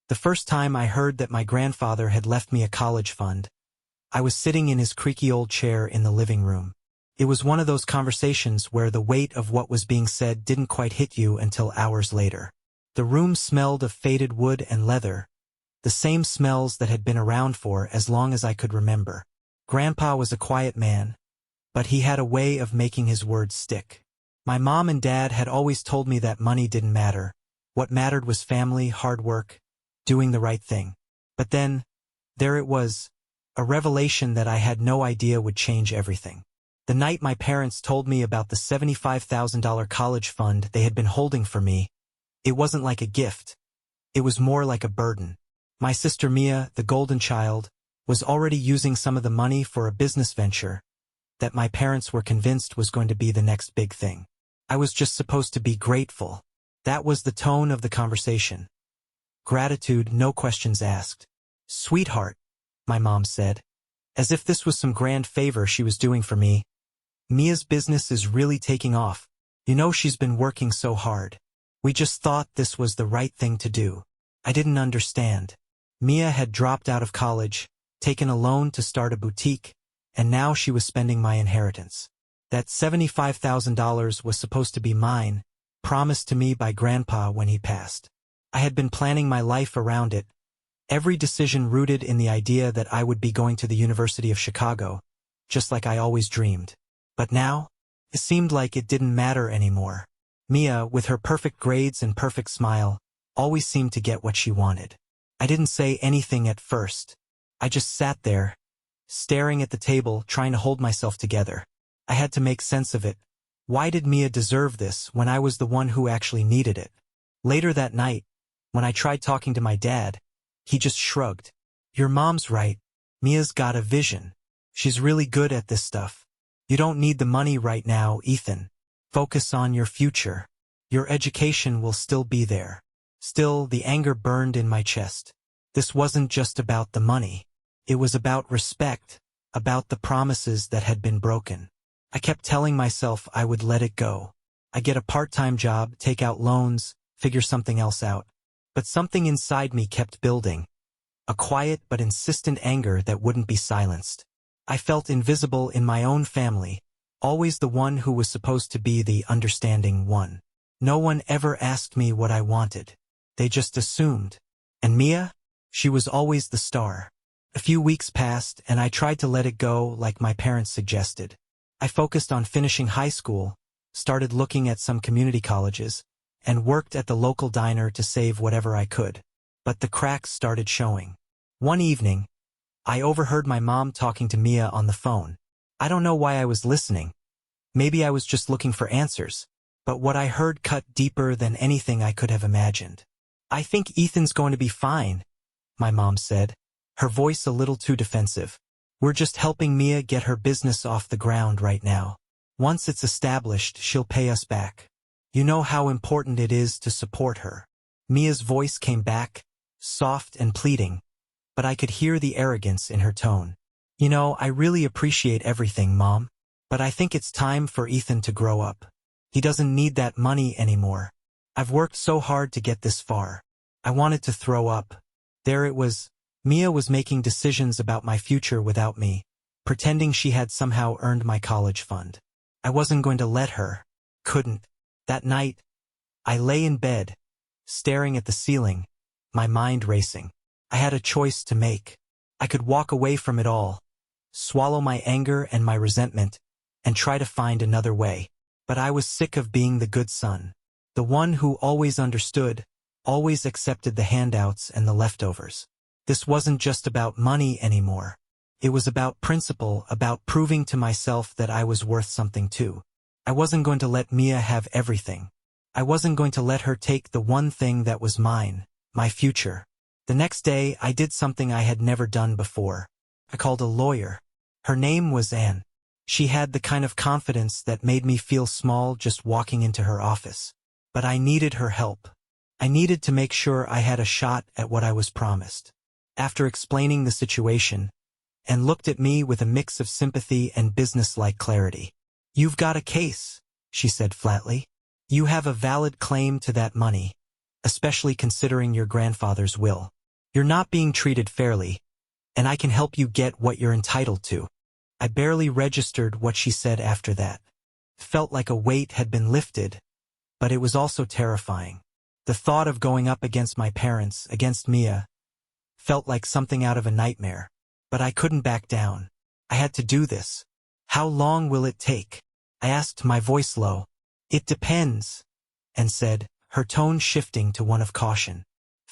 The first time I heard that my grandfather had left me a college fund, I was sitting in his creaky old chair in the living room. It was one of those conversations where the weight of what was being said didn't quite hit you until hours later. The room smelled of faded wood and leather, the same smells that had been around for as long as I could remember. Grandpa was a quiet man, but he had a way of making his words stick. My mom and dad had always told me that money didn't matter. What mattered was family, hard work, doing the right thing. But then, there it was, a revelation that I had no idea would change everything. The night my parents told me about the $75,000 college fund they had been holding for me, it wasn't like a gift. It was more like a burden. My sister Mia, the golden child, was already using some of the money for a business venture that my parents were convinced was going to be the next big thing. I was just supposed to be grateful. That was the tone of the conversation. Gratitude, no questions asked. "Sweetheart," my mom said, as if this was some grand favor she was doing for me, "Mia's business is really taking off. You know, she's been working so hard. We just thought this was the right thing to do." I didn't understand. Mia had dropped out of college, taken a loan to start a boutique, and now she was spending my inheritance. That $75,000 was supposed to be mine, promised to me by Grandpa when he passed. I had been planning my life around it, every decision rooted in the idea that I would be going to the University of Chicago, just like I always dreamed. But now, it seemed like it didn't matter anymore. Mia, with her perfect grades and perfect smile, always seemed to get what she wanted. I didn't say anything at first. I just sat there, staring at the table, trying to hold myself together. I had to make sense of it. Why did Mia deserve this when I was the one who actually needed it? Later that night, when I tried talking to my dad, he just shrugged. "Your mom's right. Mia's got a vision. She's really good at this stuff. You don't need the money right now, Ethan. Focus on your future. Your education will still be there." Still, the anger burned in my chest. This wasn't just about the money. It was about respect, about the promises that had been broken. I kept telling myself I would let it go. I'd get a part-time job, take out loans, figure something else out. But something inside me kept building. A quiet but insistent anger that wouldn't be silenced. I felt invisible in my own family, always the one who was supposed to be the understanding one. No one ever asked me what I wanted. They just assumed. And Mia? She was always the star. A few weeks passed, and I tried to let it go like my parents suggested. I focused on finishing high school, started looking at some community colleges, and worked at the local diner to save whatever I could. But the cracks started showing. One evening, I overheard my mom talking to Mia on the phone. I don't know why I was listening. Maybe I was just looking for answers. But what I heard cut deeper than anything I could have imagined. "I think Ethan's going to be fine," my mom said, her voice a little too defensive. "We're just helping Mia get her business off the ground right now. Once it's established, she'll pay us back. You know how important it is to support her." Mia's voice came back, soft and pleading, but I could hear the arrogance in her tone. "You know, I really appreciate everything, Mom, but I think it's time for Ethan to grow up. He doesn't need that money anymore. I've worked so hard to get this far." I wanted to throw up. There it was. Mia was making decisions about my future without me, pretending she had somehow earned my college fund. I wasn't going to let her. Couldn't. That night, I lay in bed, staring at the ceiling, my mind racing. I had a choice to make. I could walk away from it all, swallow my anger and my resentment, and try to find another way. But I was sick of being the good son, the one who always understood, always accepted the handouts and the leftovers. This wasn't just about money anymore. It was about principle, about proving to myself that I was worth something too. I wasn't going to let Mia have everything. I wasn't going to let her take the one thing that was mine, my future. The next day, I did something I had never done before. I called a lawyer. Her name was Anne. She had the kind of confidence that made me feel small just walking into her office. But I needed her help. I needed to make sure I had a shot at what I was promised. After explaining the situation, Anne looked at me with a mix of sympathy and business-like clarity. "You've got a case," she said flatly. "You have a valid claim to that money, especially considering your grandfather's will. You're not being treated fairly, and I can help you get what you're entitled to. I barely registered what she said after that. Felt like a weight had been lifted, but it was also terrifying. The thought of going up against my parents, against Mia, felt like something out of a nightmare. But I couldn't back down. I had to do this. How long will it take? I asked, my voice low. It depends, and said, her tone shifting to one of caution.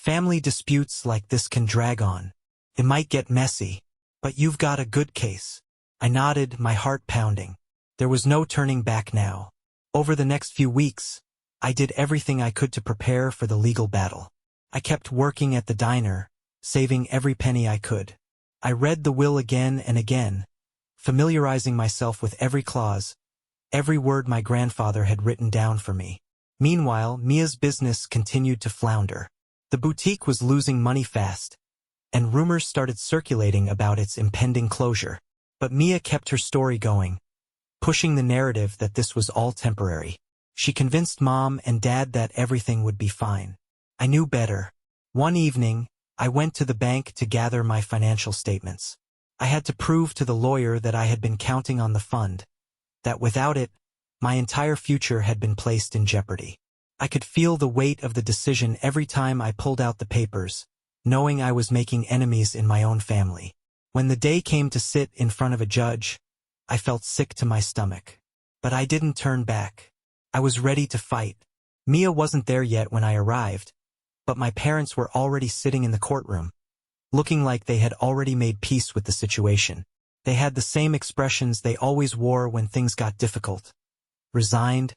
Family disputes like this can drag on. It might get messy, but you've got a good case. I nodded, my heart pounding. There was no turning back now. Over the next few weeks, I did everything I could to prepare for the legal battle. I kept working at the diner, saving every penny I could. I read the will again and again, familiarizing myself with every clause, every word my grandfather had written down for me. Meanwhile, Mia's business continued to flounder. The boutique was losing money fast, and rumors started circulating about its impending closure. But Mia kept her story going, pushing the narrative that this was all temporary. She convinced Mom and Dad that everything would be fine. I knew better. One evening, I went to the bank to gather my financial statements. I had to prove to the lawyer that I had been counting on the fund, that without it, my entire future had been placed in jeopardy. I could feel the weight of the decision every time I pulled out the papers, knowing I was making enemies in my own family. When the day came to sit in front of a judge, I felt sick to my stomach. But I didn't turn back. I was ready to fight. Mia wasn't there yet when I arrived, but my parents were already sitting in the courtroom, looking like they had already made peace with the situation. They had the same expressions they always wore when things got difficult. Resigned,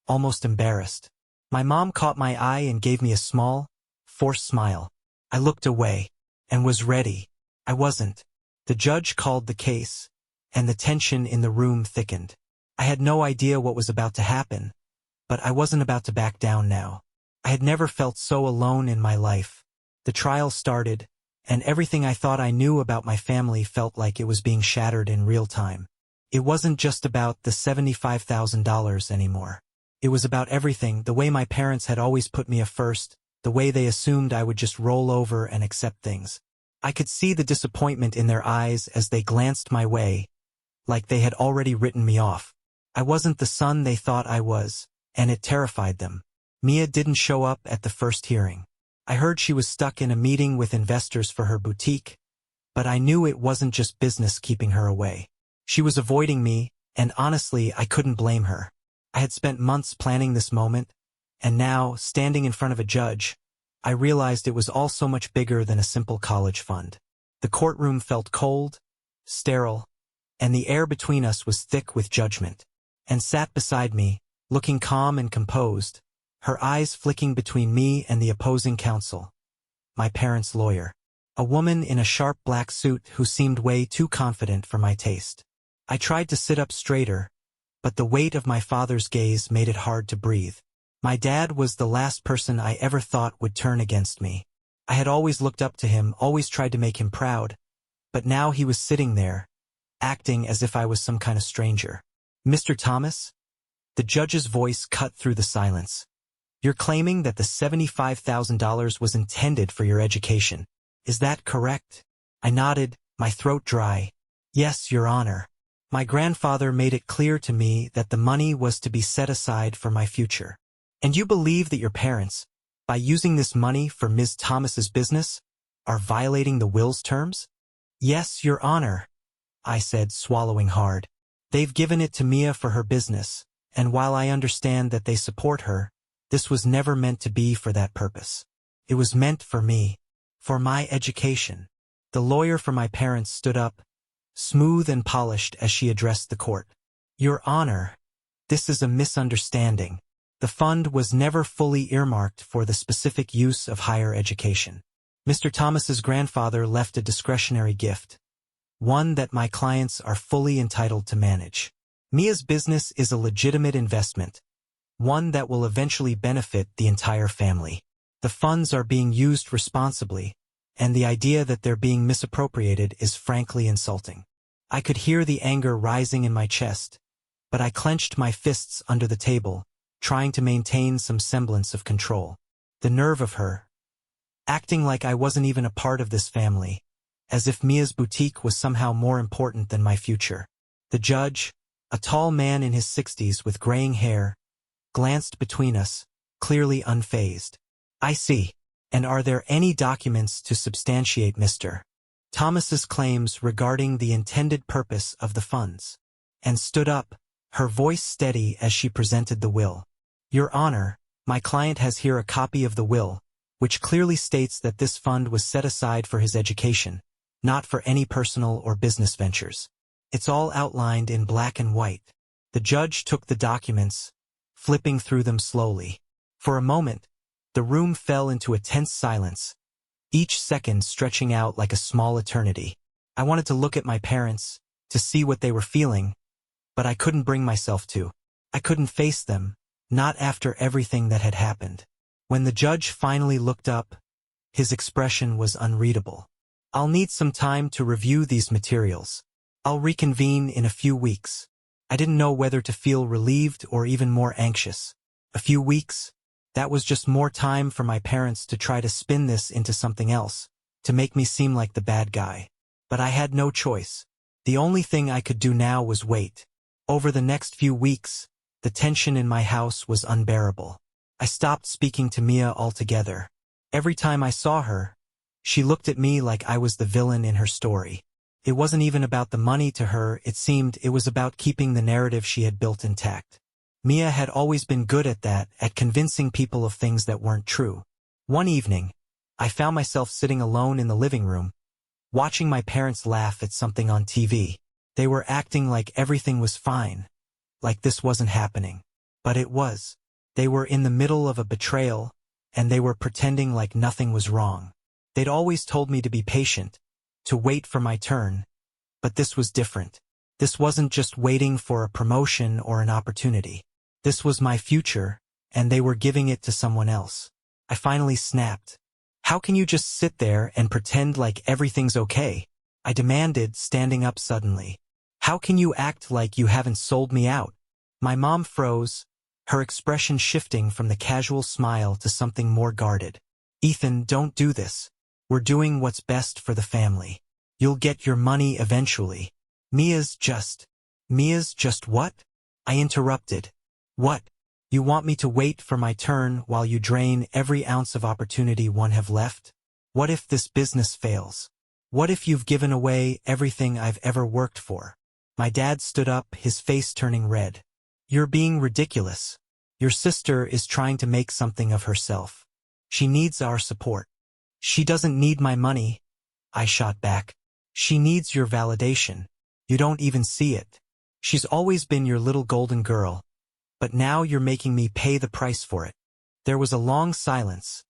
almost embarrassed. My mom caught my eye and gave me a small, forced smile. I looked away, and was ready. I wasn't. The judge called the case, and the tension in the room thickened. I had no idea what was about to happen, but I wasn't about to back down now. I had never felt so alone in my life. The trial started, and everything I thought I knew about my family felt like it was being shattered in real time. It wasn't just about the $75,000 anymore. It was about everything, the way my parents had always put me first, the way they assumed I would just roll over and accept things. I could see the disappointment in their eyes as they glanced my way, like they had already written me off. I wasn't the son they thought I was, and it terrified them. Mia didn't show up at the first hearing. I heard she was stuck in a meeting with investors for her boutique, but I knew it wasn't just business keeping her away. She was avoiding me, and honestly, I couldn't blame her. I had spent months planning this moment, and now, standing in front of a judge, I realized it was all so much bigger than a simple college fund. The courtroom felt cold, sterile, and the air between us was thick with judgment. And sat beside me, looking calm and composed, her eyes flicking between me and the opposing counsel, my parents' lawyer. A woman in a sharp black suit who seemed way too confident for my taste. I tried to sit up straighter, but the weight of my father's gaze made it hard to breathe. My dad was the last person I ever thought would turn against me. I had always looked up to him, always tried to make him proud, but now he was sitting there, acting as if I was some kind of stranger. Mr. Thomas? The judge's voice cut through the silence. You're claiming that the $75,000 was intended for your education. Is that correct? I nodded, my throat dry. Yes, Your Honor. My grandfather made it clear to me that the money was to be set aside for my future. And you believe that your parents, by using this money for Ms. Thomas's business, are violating the will's terms? Yes, Your Honor, I said, swallowing hard. They've given it to Mia for her business, and while I understand that they support her, this was never meant to be for that purpose. It was meant for me, for my education. The lawyer for my parents stood up, smooth and polished as she addressed the court. Your Honor, this is a misunderstanding. The fund was never fully earmarked for the specific use of higher education. Mr. Thomas's grandfather left a discretionary gift, one that my clients are fully entitled to manage. Mia's business is a legitimate investment, one that will eventually benefit the entire family. The funds are being used responsibly, and the idea that they're being misappropriated is frankly insulting. I could hear the anger rising in my chest, but I clenched my fists under the table, trying to maintain some semblance of control. The nerve of her, acting like I wasn't even a part of this family, as if Mia's boutique was somehow more important than my future. The judge, a tall man in his 60s with graying hair, glanced between us, clearly unfazed. I see. And are there any documents to substantiate Mr. Thomas's claims regarding the intended purpose of the funds? And stood up, her voice steady as she presented the will. Your Honor, my client has here a copy of the will, which clearly states that this fund was set aside for his education, not for any personal or business ventures. It's all outlined in black and white. The judge took the documents, flipping through them slowly. For a moment, the room fell into a tense silence, each second stretching out like a small eternity. I wanted to look at my parents, to see what they were feeling, but I couldn't bring myself to. I couldn't face them, not after everything that had happened. When the judge finally looked up, his expression was unreadable. I'll need some time to review these materials. I'll reconvene in a few weeks. I didn't know whether to feel relieved or even more anxious. A few weeks? That was just more time for my parents to try to spin this into something else, to make me seem like the bad guy. But I had no choice. The only thing I could do now was wait. Over the next few weeks, the tension in my house was unbearable. I stopped speaking to Mia altogether. Every time I saw her, she looked at me like I was the villain in her story. It wasn't even about the money to her, it seemed it was about keeping the narrative she had built intact. Mia had always been good at that, at convincing people of things that weren't true. One evening, I found myself sitting alone in the living room, watching my parents laugh at something on TV. They were acting like everything was fine, like this wasn't happening. But it was. They were in the middle of a betrayal, and they were pretending like nothing was wrong. They'd always told me to be patient, to wait for my turn. But this was different. This wasn't just waiting for a promotion or an opportunity. This was my future, and they were giving it to someone else. I finally snapped. How can you just sit there and pretend like everything's okay? I demanded, standing up suddenly. How can you act like you haven't sold me out? My mom froze, her expression shifting from the casual smile to something more guarded. Ethan, don't do this. We're doing what's best for the family. You'll get your money eventually. Mia's just what? I interrupted. What? You want me to wait for my turn while you drain every ounce of opportunity one have left? What if this business fails? What if you've given away everything I've ever worked for? My dad stood up, his face turning red. You're being ridiculous. Your sister is trying to make something of herself. She needs our support. She doesn't need my money, I shot back. She needs your validation. You don't even see it. She's always been your little golden girl. But now you're making me pay the price for it. There was a long silence,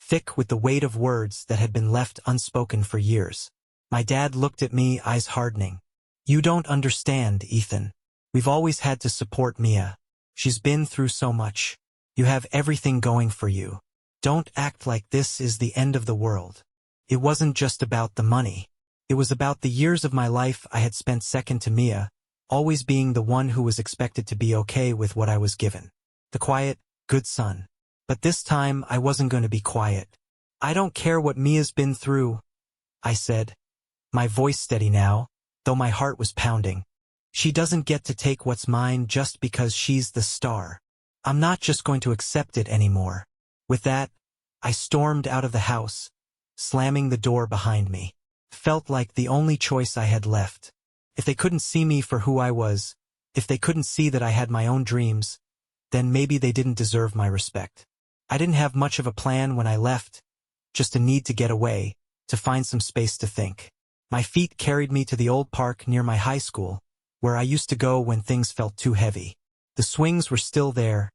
thick with the weight of words that had been left unspoken for years. My dad looked at me, eyes hardening. You don't understand, Ethan. We've always had to support Mia. She's been through so much. You have everything going for you. Don't act like this is the end of the world. It wasn't just about the money. It was about the years of my life I had spent second to Mia, always being the one who was expected to be okay with what I was given. The quiet, good son. But this time I wasn't going to be quiet. I don't care what Mia's been through, I said, my voice steady now, though my heart was pounding. She doesn't get to take what's mine just because she's the star. I'm not just going to accept it anymore. With that, I stormed out of the house, slamming the door behind me. Felt like the only choice I had left. If they couldn't see me for who I was, if they couldn't see that I had my own dreams, then maybe they didn't deserve my respect. I didn't have much of a plan when I left, just a need to get away, to find some space to think. My feet carried me to the old park near my high school, where I used to go when things felt too heavy. The swings were still there,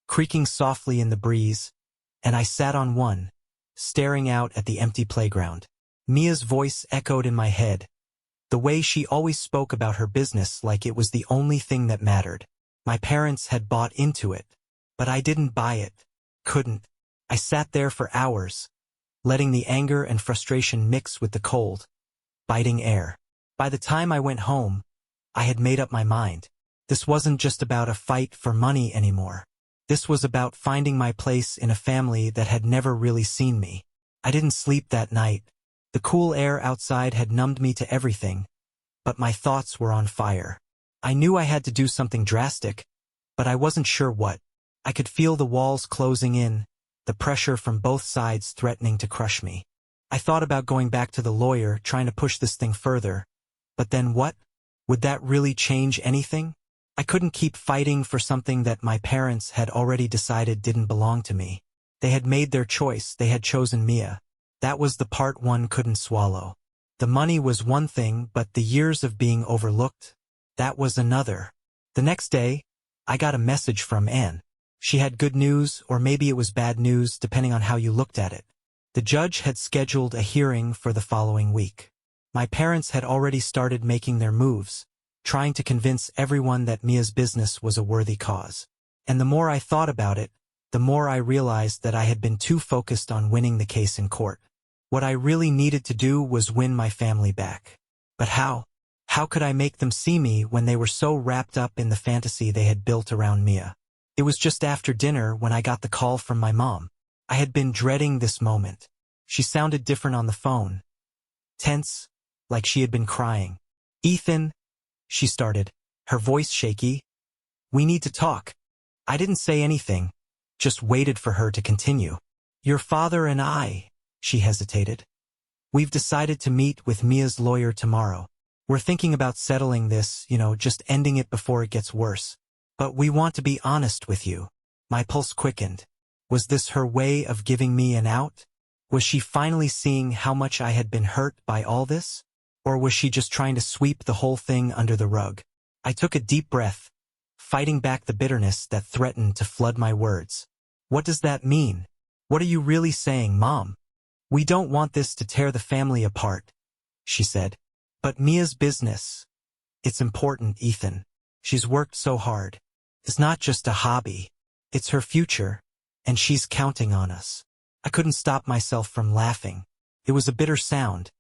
creaking softly in the breeze, and I sat on one, staring out at the empty playground. Mia's voice echoed in my head, the way she always spoke about her business like it was the only thing that mattered. My parents had bought into it, but I didn't buy it, couldn't. I sat there for hours, letting the anger and frustration mix with the cold, biting air. By the time I went home, I had made up my mind. This wasn't just about a fight for money anymore. This was about finding my place in a family that had never really seen me. I didn't sleep that night. The cool air outside had numbed me to everything, but my thoughts were on fire. I knew I had to do something drastic, but I wasn't sure what. I could feel the walls closing in, the pressure from both sides threatening to crush me. I thought about going back to the lawyer, trying to push this thing further. But then what? Would that really change anything? I couldn't keep fighting for something that my parents had already decided didn't belong to me. They had made their choice, they had chosen Mia. That was the part one couldn't swallow. The money was one thing, but the years of being overlooked, that was another. The next day, I got a message from Anne. She had good news, or maybe it was bad news, depending on how you looked at it. The judge had scheduled a hearing for the following week. My parents had already started making their moves, trying to convince everyone that Mia's business was a worthy cause. And the more I thought about it, the more I realized that I had been too focused on winning the case in court. What I really needed to do was win my family back. But how? How could I make them see me when they were so wrapped up in the fantasy they had built around Mia? It was just after dinner when I got the call from my mom. I had been dreading this moment. She sounded different on the phone. Tense, like she had been crying. "Ethan," she started, her voice shaky. "We need to talk." I didn't say anything, just waited for her to continue. "Your father and I," she hesitated. "We've decided to meet with Mia's lawyer tomorrow. We're thinking about settling this, just ending it before it gets worse. But we want to be honest with you." My pulse quickened. Was this her way of giving me an out? Was she finally seeing how much I had been hurt by all this? Or was she just trying to sweep the whole thing under the rug? I took a deep breath, fighting back the bitterness that threatened to flood my words. "What does that mean? What are you really saying, Mom?" "We don't want this to tear the family apart," she said. "But Mia's business, it's important, Ethan. She's worked so hard. It's not just a hobby. It's her future, and she's counting on us." I couldn't stop myself from laughing. It was a bitter sound,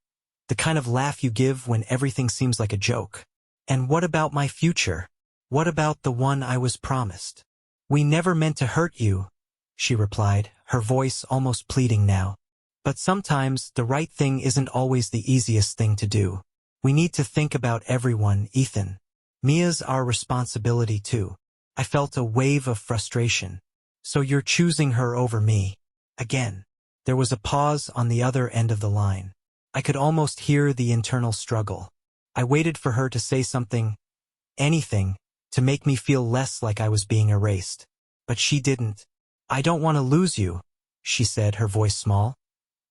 the kind of laugh you give when everything seems like a joke. "And what about my future? What about the one I was promised?" "We never meant to hurt you," she replied, her voice almost pleading now. "But sometimes the right thing isn't always the easiest thing to do. We need to think about everyone, Ethan. Mia's our responsibility too." I felt a wave of frustration. "So you're choosing her over me?" Again, there was a pause on the other end of the line. I could almost hear the internal struggle. I waited for her to say something, anything, to make me feel less like I was being erased. But she didn't. "I don't want to lose you," she said, her voice small.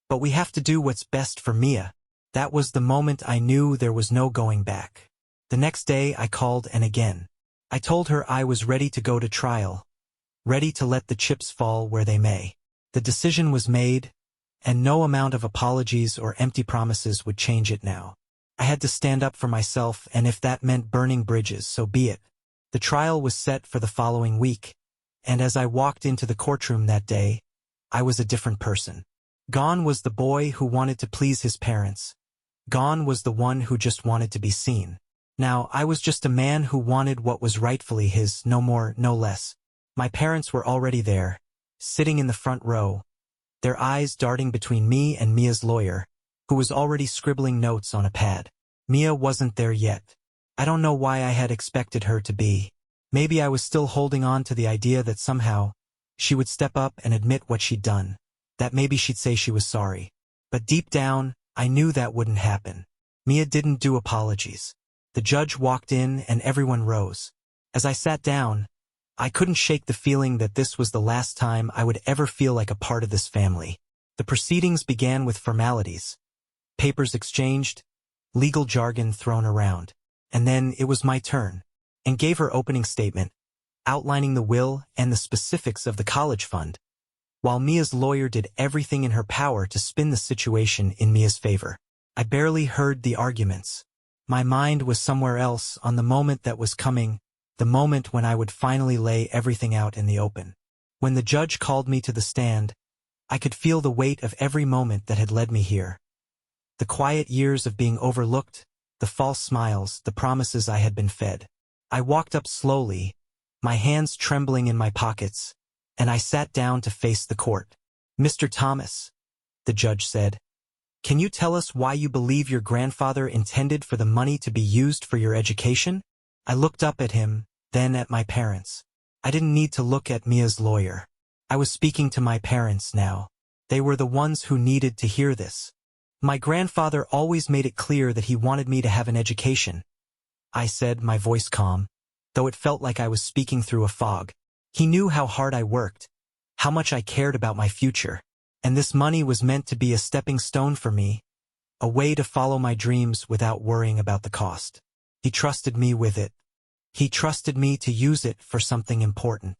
"But we have to do what's best for Mia." That was the moment I knew there was no going back. The next day I called, and again. I told her I was ready to go to trial, ready to let the chips fall where they may. The decision was made, and no amount of apologies or empty promises would change it now. I had to stand up for myself, and if that meant burning bridges, so be it. The trial was set for the following week, and as I walked into the courtroom that day, I was a different person. Gone was the boy who wanted to please his parents. Gone was the one who just wanted to be seen. Now I was just a man who wanted what was rightfully his, no more, no less. My parents were already there, sitting in the front row, their eyes darting between me and Mia's lawyer, who was already scribbling notes on a pad. Mia wasn't there yet. I don't know why I had expected her to be. Maybe I was still holding on to the idea that somehow she would step up and admit what she'd done, that maybe she'd say she was sorry. But deep down, I knew that wouldn't happen. Mia didn't do apologies. The judge walked in and everyone rose. As I sat down, I couldn't shake the feeling that this was the last time I would ever feel like a part of this family. The proceedings began with formalities. Papers exchanged, legal jargon thrown around. And then it was my turn, and gave her opening statement, outlining the will and the specifics of the college fund, while Mia's lawyer did everything in her power to spin the situation in Mia's favor. I barely heard the arguments. My mind was somewhere else on the moment that was coming, the moment when I would finally lay everything out in the open. When the judge called me to the stand, I could feel the weight of every moment that had led me here. The quiet years of being overlooked, the false smiles, the promises I had been fed. I walked up slowly, my hands trembling in my pockets, and I sat down to face the court. "Mr. Thomas," the judge said. Can you tell us why you believe your grandfather intended for the money to be used for your education? I looked up at him, then at my parents. I didn't need to look at Mia's lawyer. I was speaking to my parents now. They were the ones who needed to hear this. My grandfather always made it clear that he wanted me to have an education, I said, my voice calm, though it felt like I was speaking through a fog. He knew how hard I worked, how much I cared about my future, and this money was meant to be a stepping stone for me, a way to follow my dreams without worrying about the cost. He trusted me with it. He trusted me to use it for something important.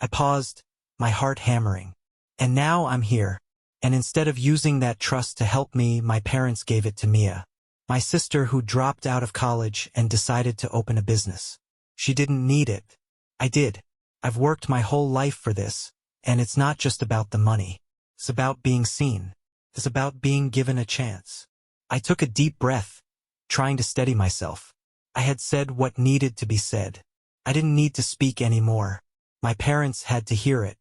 I paused, my heart hammering. And now I'm here. And instead of using that trust to help me, my parents gave it to Mia, my sister who dropped out of college and decided to open a business. She didn't need it. I did. I've worked my whole life for this, and it's not just about the money. It's about being seen. It's about being given a chance. I took a deep breath, trying to steady myself. I had said what needed to be said. I didn't need to speak anymore. My parents had to hear it.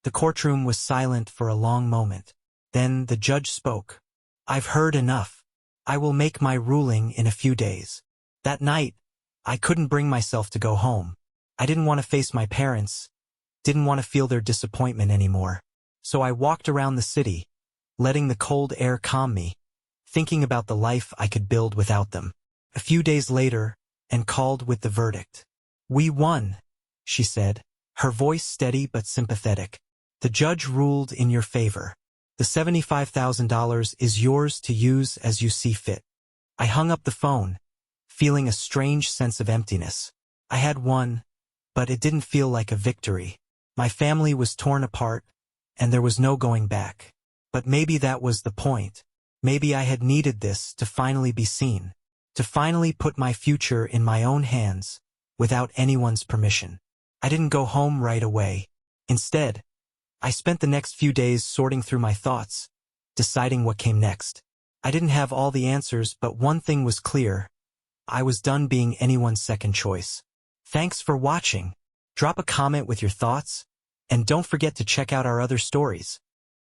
The courtroom was silent for a long moment. Then the judge spoke. I've heard enough. I will make my ruling in a few days. That night, I couldn't bring myself to go home. I didn't want to face my parents, didn't want to feel their disappointment anymore. So I walked around the city, letting the cold air calm me, thinking about the life I could build without them. A few days later, and called with the verdict. We won, she said, her voice steady but sympathetic. The judge ruled in your favor. The $75,000 is yours to use as you see fit. I hung up the phone, feeling a strange sense of emptiness. I had won, but it didn't feel like a victory. My family was torn apart, and there was no going back. But maybe that was the point. Maybe I had needed this to finally be seen, to finally put my future in my own hands, without anyone's permission. I didn't go home right away. Instead, I spent the next few days sorting through my thoughts, deciding what came next. I didn't have all the answers, but one thing was clear. I was done being anyone's second choice. Thanks for watching. Drop a comment with your thoughts, and don't forget to check out our other stories.